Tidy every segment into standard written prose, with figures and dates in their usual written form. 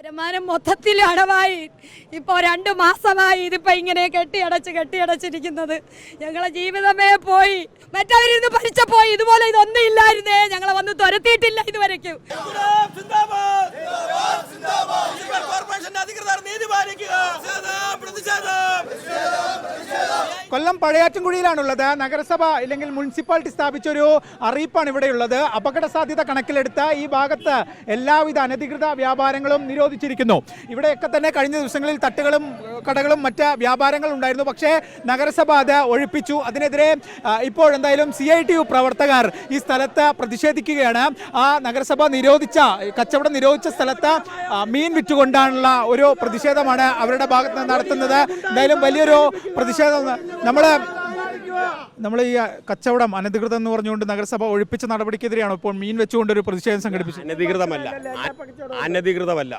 വരുമാനം മൊത്തത്തിൽ അടവായി. ഇപ്പോൾ 2 മാസമായി ഇതിപ്പോൾ ഇങ്ങനെ കെട്ടിയടച്ചിരിക്കുന്നത്. ഞങ്ങളെ ജീവിതമേ പോയി. മറ്റവരിന്ന് പഠിച്ചപ്പോൾ ഇതുപോലെ ഇതൊന്നും ഇല്ലായിരുന്നേ. ഞങ്ങളെ വന്ന് തുരത്തിയിട്ടില്ല ഇതുവരെയ്ക്കും. കൊല്ലം പഴയാറ്റിൻകുഴിയിലാണുള്ളത്. നഗരസഭ അല്ലെങ്കിൽ മുനിസിപ്പാലിറ്റി സ്ഥാപിച്ചൊരു അറിയിപ്പാണ് ഇവിടെയുള്ളത്. അപകട സാധ്യത കണക്കിലെടുത്ത ഈ ഭാഗത്ത് എല്ലാവിധ അനധികൃത വ്യാപാരങ്ങളും നിരോധിച്ചിരിക്കുന്നു. ഇവിടെയൊക്കെ തന്നെ കഴിഞ്ഞ ദിവസങ്ങളിൽ തട്ടുകളും കടകളും മറ്റ് വ്യാപാരങ്ങളും ഉണ്ടായിരുന്നു. പക്ഷേ നഗരസഭ അത് ഒഴിപ്പിച്ചു. അതിനെതിരെ ഇപ്പോൾ എന്തായാലും CITU പ്രവർത്തകർ ഈ സ്ഥലത്ത് പ്രതിഷേധിക്കുകയാണ്. ആ നഗരസഭ കച്ചവടം നിരോധിച്ച സ്ഥലത്ത് മീൻ വിറ്റുകൊണ്ടാണുള്ള ഒരു പ്രതിഷേധമാണ് അവരുടെ ഭാഗത്ത് നിന്ന് നടത്തുന്നത്. എന്തായാലും വലിയൊരു പ്രതിഷേധം. നമ്മൾ ഈ കച്ചവടം അനധികൃതം എന്ന് പറഞ്ഞുകൊണ്ട് നഗരസഭ ഒഴിപ്പിച്ച നടപടിക്കെതിരെയാണ് ഇപ്പോൾ മീൻ വെച്ചുകൊണ്ടൊരു പ്രതിഷേധം സംഘടിപ്പിച്ചത്. അനധികൃതമല്ല.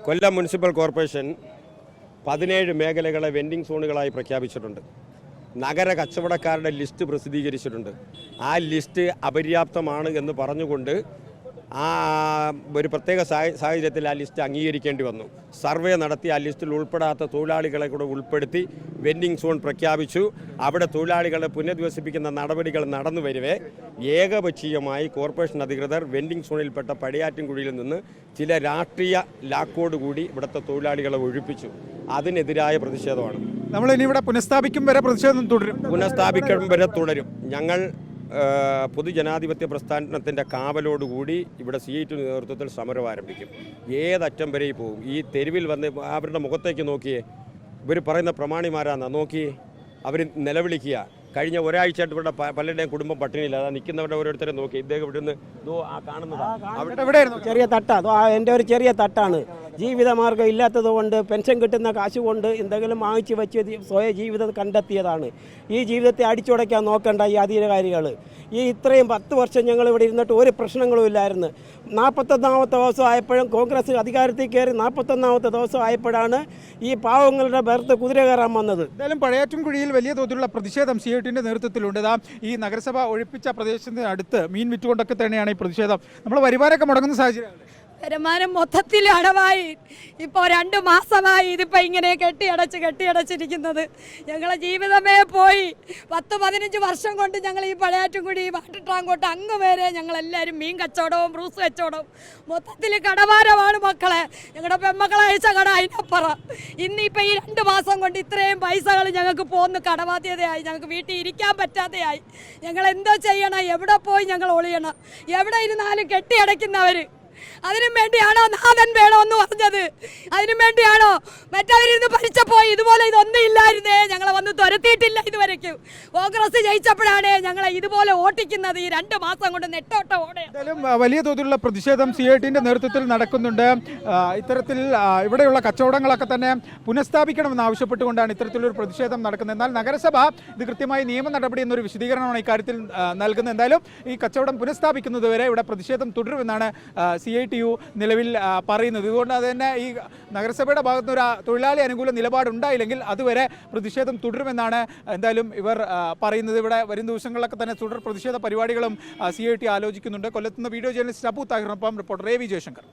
കൊല്ലം മുനിസിപ്പൽ കോർപ്പറേഷൻ 17 മേഖലകളെ വെൻഡിംഗ് സോണുകളായി പ്രഖ്യാപിച്ചിട്ടുണ്ട്. നഗര കച്ചവടക്കാരുടെ ലിസ്റ്റ് പ്രസിദ്ധീകരിച്ചിട്ടുണ്ട്. ആ ലിസ്റ്റ് അപര്യാപ്തമാണ് എന്ന് പറഞ്ഞുകൊണ്ട് ഒരു പ്രത്യേക സാഹചര്യത്തിൽ ആ ലിസ്റ്റ് അംഗീകരിക്കേണ്ടി വന്നു. സർവേ നടത്തി ആ ലിസ്റ്റിൽ ഉൾപ്പെടാത്ത തൊഴിലാളികളെ കൂടെ ഉൾപ്പെടുത്തി വെൻഡിംഗ് സോൺ പ്രഖ്യാപിച്ചു. അവിടെ തൊഴിലാളികളെ പുനരധിവസിപ്പിക്കുന്ന നടപടികൾ നടന്നു വരവേ ഏകപക്ഷീയമായി കോർപ്പറേഷൻ അധികൃതർ വെൻഡിംഗ് സോണിൽപ്പെട്ട പഴയാറ്റിൻകുഴിയിൽ നിന്ന് ചില രാഷ്ട്രീയ ലാക്കോടുകൂടി ഇവിടുത്തെ തൊഴിലാളികളെ ഒഴിപ്പിച്ചു. അതിനെതിരായ പ്രതിഷേധമാണ്. നമ്മൾ ഇനി ഇവിടെ പുനഃസ്ഥാപിക്കും വരെ പ്രതിഷേധം തുടരും. ഞങ്ങൾ പൊതുജനാധിപത്യ പ്രസ്ഥാനത്തിൻ്റെ കാവലോടുകൂടി ഇവിടെ CITU നേതൃത്വത്തിൽ സമരം ആരംഭിക്കും. ഏതറ്റം വരെ പോകും. ഈ തെരുവിൽ വന്ന് അവരുടെ മുഖത്തേക്ക് നോക്കിയേ. ഇവർ പറയുന്ന പ്രമാണിമാരാണെന്നാ നോക്കിയേ. അവർ നിലവിളിക്കുക. കഴിഞ്ഞ ഒരാഴ്ചയായിട്ട് ഇവിടെ പലരുടെയും കുടുംബം പട്ടിണിയില്ല. അതാ നിൽക്കുന്നവരുടെ ഓരോരുത്തരെ നോക്കി. ഇദ്ദേഹം ഇവിടുന്ന് ആ കാണുന്നത് ചെറിയ തട്ടാണ്. എൻ്റെ ഒരു ചെറിയ തട്ടാണ്. ജീവിതമാർഗ്ഗം ഇല്ലാത്തത് കൊണ്ട് പെൻഷൻ കിട്ടുന്ന കാശ് കൊണ്ട് എന്തെങ്കിലും വാങ്ങിച്ച് വെച്ച് സ്വയം ജീവിതം കണ്ടെത്തിയതാണ്. ഈ ജീവിതത്തെ അടിച്ചുടയ്ക്കാൻ നോക്കേണ്ട ഈ അധികാരികൾ. ഇത്രയും 10 വർഷം ഞങ്ങൾ ഇവിടെ ഇരുന്നിട്ട് ഒരു പ്രശ്നങ്ങളും ഇല്ലായിരുന്നു. 41ാമത്തെ ദിവസം ആയപ്പോഴും കോൺഗ്രസ് അധികാരത്തിൽ കയറി 41ാമത്തെ ദിവസം ആയപ്പോഴാണ് ഈ പാവങ്ങളുടെ ബർത്ത് കുതിര കയറാൻ വന്നത്. എന്തായാലും പഴയാറ്റിൻകുഴിയിൽ വലിയ തോതിലുള്ള പ്രതിഷേധം CITUവിൻ്റെ നേതൃത്വത്തിലുണ്ട്. ഈ നഗരസഭ ഒഴിപ്പിച്ച പ്രദേശത്തിന് അടുത്ത് മീൻ വിറ്റുകൊണ്ടൊക്കെ തന്നെയാണ് ഈ പ്രതിഷേധം. നമ്മൾ വരുമാനമൊക്കെ മുടങ്ങുന്ന സാഹചര്യം. വരുമാനം മൊത്തത്തിൽ അടവായി. ഇപ്പോൾ 2 മാസമായി ഇതിപ്പോൾ ഇങ്ങനെ കെട്ടിയടച്ചിരിക്കുന്നത്. ഞങ്ങളെ ജീവിതമേ പോയി. 10-15 വർഷം കൊണ്ട് ഞങ്ങൾ ഈ പഴയാറ്റിൻകുടി വാട്ടിട്ടാങ്കോട്ട് അങ്ങ് വരെ ഞങ്ങളെല്ലാവരും മീൻ കച്ചവടവും ബ്രൂസ് കച്ചവടവും മൊത്തത്തിൽ കടഭാരമാണ് മക്കളെ. ഞങ്ങളുടെ പെൺമക്കളെ അയച്ച കട അതിനപ്പുറം. ഇന്നിപ്പോൾ ഈ 2 മാസം കൊണ്ട് ഇത്രയും പൈസകൾ ഞങ്ങൾക്ക് പോകുന്ന കടബാധ്യതയായി. ഞങ്ങൾക്ക് വീട്ടിൽ ഇരിക്കാൻ പറ്റാതെയായി. ഞങ്ങൾ എന്തോ ചെയ്യണം? എവിടെ പോയി ഞങ്ങൾ ഒളിയണം? എവിടെ ഇരുന്നാലും കെട്ടിയടയ്ക്കുന്നവർ. അതിനും വേണ്ടിയാണോ നാഥൻ വേണമെന്ന് പറഞ്ഞത്? അതിനും വേണ്ടിയാണോ? മറ്റവരിന്ന് പഠിച്ചപ്പോൾ ഇതുപോലെ ഇതൊന്നും ഇല്ലായിരുന്നേ. ഞങ്ങളെ വന്ന് തുരത്തിയിട്ടില്ല ഇതുവരെയ്ക്കും. കോൺഗ്രസ് ജയിച്ചപ്പോഴാണ് ഞങ്ങളെ ഇതുപോലെ ഓട്ടിക്കുന്നത്. ഈ 2 മാസം കൊണ്ട് നെട്ടോട്ട ഓടെ. എന്തായാലും വലിയ തോതിലുള്ള പ്രതിഷേധം CITUവിൻ്റെ നേതൃത്വത്തിൽ നടക്കുന്നുണ്ട്. ഇത്തരത്തിൽ ഇവിടെയുള്ള കച്ചവടങ്ങളൊക്കെ തന്നെ പുനഃസ്ഥാപിക്കണമെന്ന് ആവശ്യപ്പെട്ടുകൊണ്ടാണ് ഇത്തരത്തിലൊരു പ്രതിഷേധം നടക്കുന്നത്. എന്നാൽ നഗരസഭ ഇത് കൃത്യമായി നിയമ നടപടി എന്നൊരു വിശദീകരണമാണ് ഇക്കാര്യത്തിൽ നൽകുന്നത്. എന്തായാലും ഈ കച്ചവടം പുനഃസ്ഥാപിക്കുന്നതുവരെ ഇവിടെ പ്രതിഷേധം തുടരുമെന്നാണ് CITU നിലവിൽ പറയുന്നത്. ഇതുകൊണ്ട് തന്നെ ഈ നഗരസഭയുടെ ഭാഗത്തുനിന്ന് ഒരു തൊഴിലാളി അനുകൂല നിലപാടുണ്ടായില്ലെങ്കിൽ അതുവരെ പ്രതിഷേധം തുടരുമെന്നാണ് എന്തായാലും ഇവർ പറയുന്നത്. ഇവിടെ വരും ദിവസങ്ങളിലൊക്കെ തന്നെ തുടർ പ്രതിഷേധ പരിപാടികളും CITU ആലോചിക്കുന്നുണ്ട്. കൊല്ലത്തുനിന്ന് വീഡിയോ ജേർണലിസ്റ്റ് അബു താഹിറിനൊപ്പം റിപ്പോർട്ടർ AV ജയശങ്കർ.